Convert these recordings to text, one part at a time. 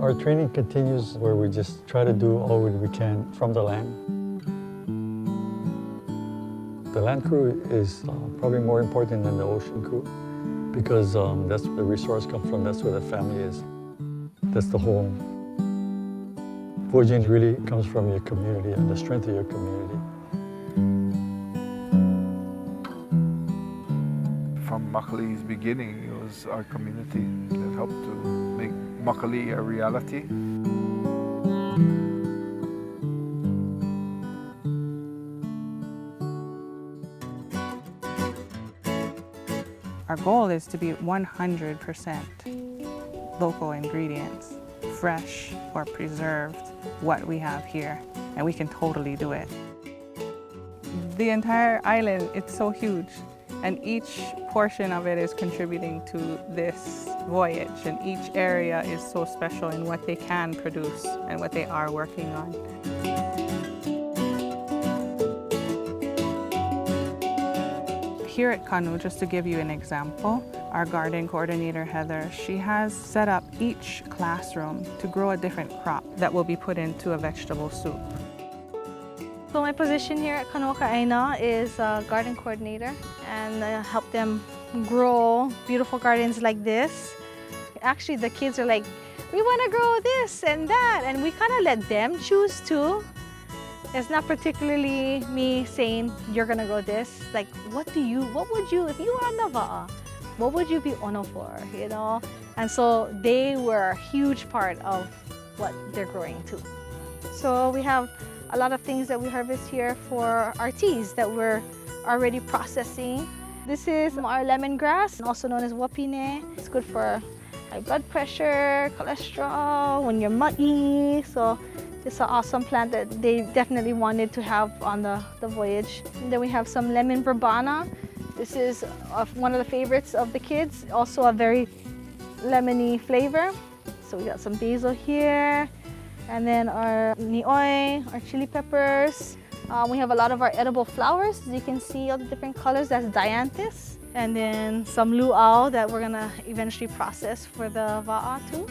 Our training continues where we just try to do all we can from the land. The land crew is probably more important than the ocean crew because that's where the resource comes from, that's where the family is. That's the home. Voyaging really comes from your community and the strength of your community. From Makali's beginning, it was our community that helped to make Makali a reality. Our goal is to be 100% local ingredients, fresh or preserved, what we have here, and we can totally do it. The entire island, it's so huge, and each portion of it is contributing to this voyage, and each area is so special in what they can produce and what they are working on. Here at Kanu, just to give you an example, our garden coordinator, Heather, she has set up each classroom to grow a different crop that will be put into a vegetable soup. So my position here at Hanauna is garden coordinator, and I help them grow beautiful gardens like this. Actually, the kids are like, we want to grow this and that, and we kind of let them choose too. It's not particularly me saying, you're gonna grow this. Like, what would you, if you were on the va'a, what would you be ono for, you know? And so they were a huge part of what they're growing too. So we have a lot of things that we harvest here for our teas that we're already processing. This is our lemongrass, also known as wapine. It's good for high blood pressure, cholesterol, when you're muggy. So it's an awesome plant that they definitely wanted to have on the voyage. And then we have some lemon verbena. This is one of the favorites of the kids, also a very lemony flavor. So we got some basil here, and then our nioi, our chili peppers. We have a lot of our edible flowers. As you can see, all the different colors, that's dianthus. And then some luau that we're gonna eventually process for the va'a too.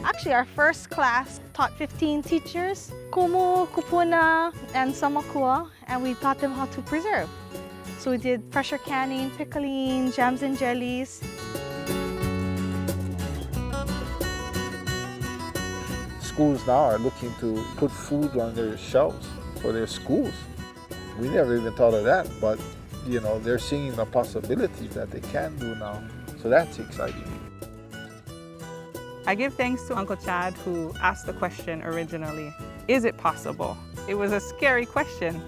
Actually, our first class taught 15 teachers, kumu, kupuna, and samakua, and we taught them how to preserve. So we did pressure canning, pickling, jams and jellies. Schools now are looking to put food on their shelves for their schools. We never even thought of that, but you know, they're seeing the possibility that they can do now. So that's exciting. I give thanks to Uncle Chad who asked the question originally, is it possible? It was a scary question,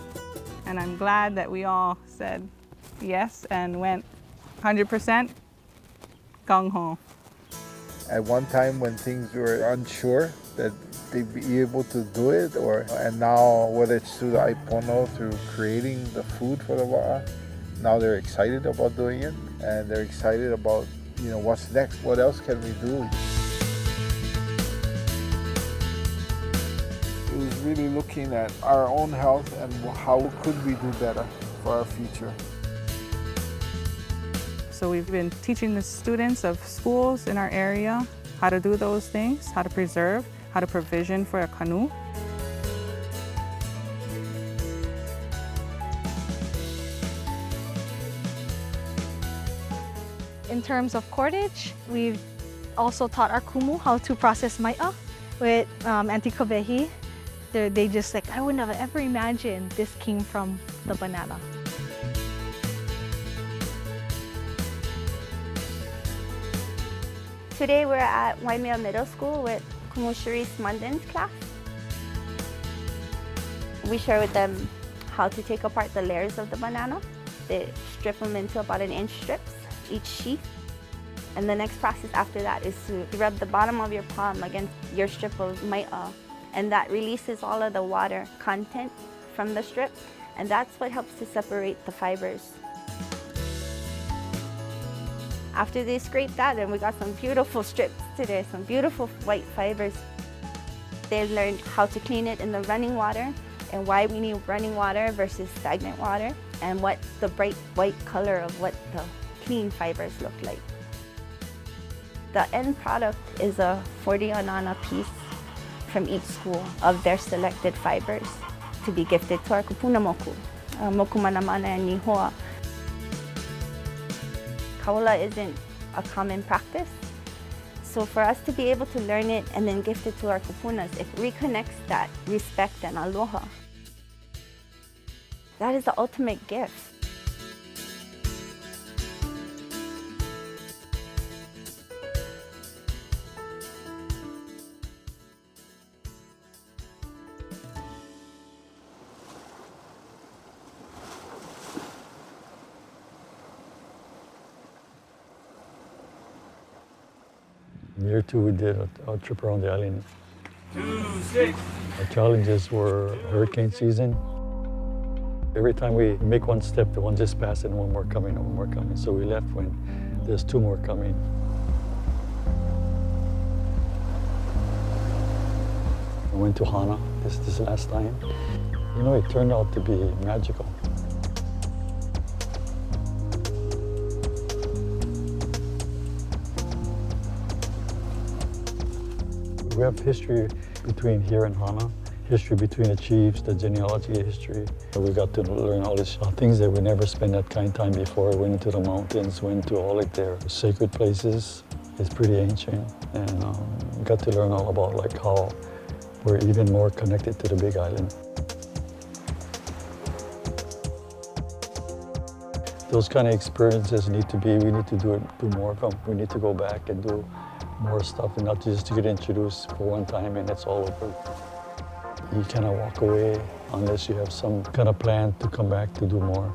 and I'm glad that we all said yes and went 100% gung-ho. At one time when things were unsure that they'd be able to do it, and now whether it's through the Aipono, through creating the food for the va'a, now they're excited about doing it, and they're excited about, you know, what's next, what else can we do? It was really looking at our own health and how could we do better for our future. So we've been teaching the students of schools in our area how to do those things, how to preserve, how to provision for a canoe. In terms of cordage, we've also taught our kumu how to process mai'a with antikavehi. They just like, I would never ever imagine this came from the banana. Today we're at Waimea Middle School with Kumu Sharice Munden's class. We share with them how to take apart the layers of the banana. They strip them into about 1-inch strips, each sheath. And the next process after that is to rub the bottom of your palm against your strip of mai'a. And that releases all of the water content from the strip. And that's what helps to separate the fibers. After they scrape that, and we got some beautiful strips today, some beautiful white fibers. They learned how to clean it in the running water and why we need running water versus stagnant water. and what the bright white color of what the clean fibers look like. The end product is a 40 Hanauna piece from each school of their selected fibers to be gifted to our kupuna moku, moku manamana and nihoa. Kaula isn't a common practice, so for us to be able to learn it and then gift it to our kupunas, it reconnects that respect and aloha. That is the ultimate gift. Year 2, we did a trip around the island. 2-6. Our challenges were hurricane season. Every time we make one step, the one just passed and one more coming, and one more coming. So we left when there's 2 more coming. We went to Hana this last time. You know, it turned out to be magical. We have history between here and Hana, history between the chiefs, the genealogy history. We got to learn all these things that we never spent that kind of time before. Went into the mountains, went to all like their sacred places. It's pretty ancient, and we got to learn all about like how we're even more connected to the big island. Those kind of experiences we need to do more of them. We need to go back and do more stuff and not just to get introduced for one time and it's all over. You cannot walk away unless you have some kind of plan to come back to do more.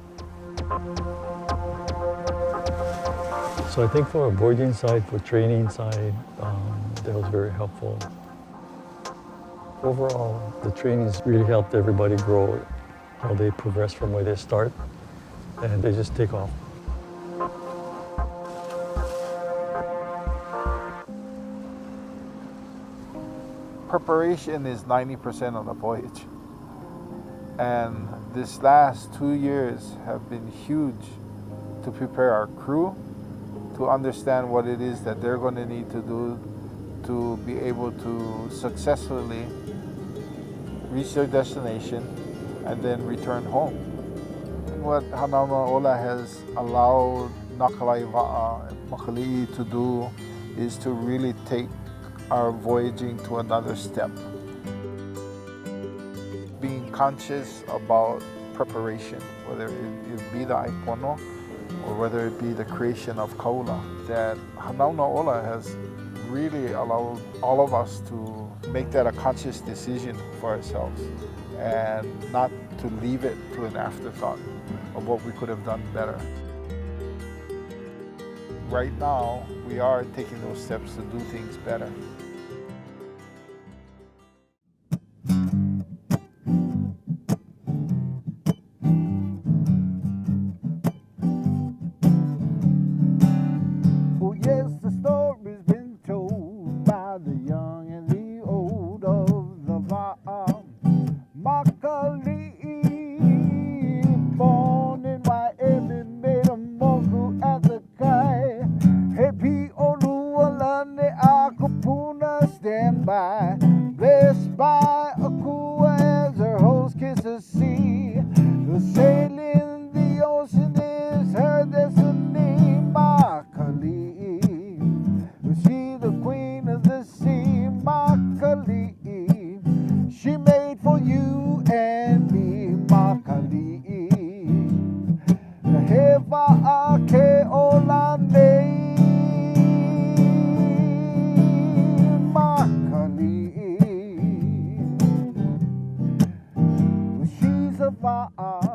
So I think for a boarding side, for training side, that was very helpful. Overall, the trainings really helped everybody grow, how they progress from where they start, and they just take off. Preparation is 90% of the voyage. And this last 2 years have been huge to prepare our crew, to understand what it is that they're going to need to do to be able to successfully reach their destination and then return home. What Hanauna Ola has allowed Nakalaiva'a and Makali'i to do is to really take our voyaging to another step. Being conscious about preparation, whether it be the aipono or whether it be the creation of kaula, that Hanauna Ola has really allowed all of us to make that a conscious decision for ourselves and not to leave it to an afterthought of what we could have done better. Right now, we are taking those steps to do things better. Oh yes, the story's been told by the young and the old of the Makali'i, born in Miami, made a moku at the kai. Hepi olualane akupuna stand by, blessed by Akua as her host kiss the sea. The sailing the ocean is her destiny, Makali'i. She the queen of the sea, Makali'i. She made for you and me, Makali'i. Heva ake olane, Makali'i. She's a va'a.